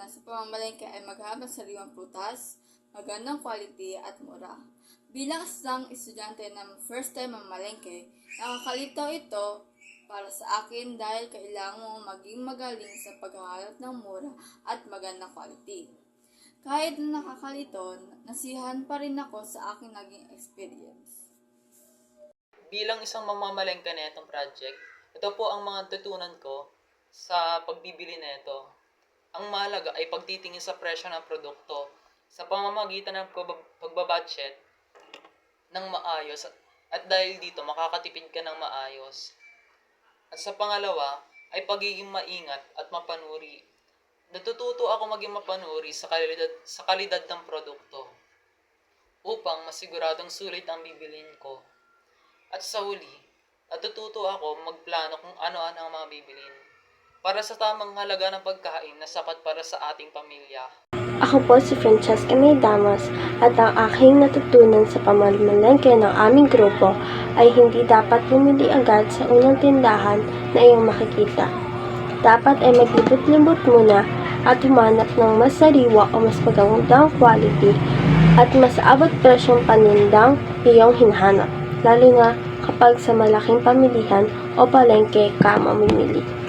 na sa pamamalengke ay maghanap ng sariwang prutas, magandang quality at mura. Bilang isang estudyante na first time mamalengke, nakakalito ito para sa akin dahil kailangan mo maging magaling sa paghahanap ng mura at magandang quality. Kahit na nakakalito, nasiyahan pa rin ako sa aking naging experience. Bilang isang mamamalengke na itong project, ito po ang mga tutunan ko sa pagbibili nito. Ang mahalaga ay pagtitingin sa presyo ng produkto sa pamamagitan ng pagbabudget ng maayos at dahil dito makakatipid ka ng maayos. At sa pangalawa ay pagiging maingat at mapanuri. Natututo ako maging mapanuri sa kalidad ng produkto upang masiguradong sulit ang bibilin ko. At sa huli, natututo ako magplano kung ano-ano ang mga bibilin para sa tamang halaga ng pagkain na sapat para sa ating pamilya. Ako po si Francesca May Damas at ang aking natutunan sa pamamalengke ng aming grupo ay hindi dapat bumili agad sa unang tindahan na iyong makikita. Dapat ay maglibot-libot muna at humanap ng mas sariwa o mas magandang quality at mas abot presyong panindang iyong hinahanap, lalo na kapag sa malaking pamilihan o palengke ka mamimili.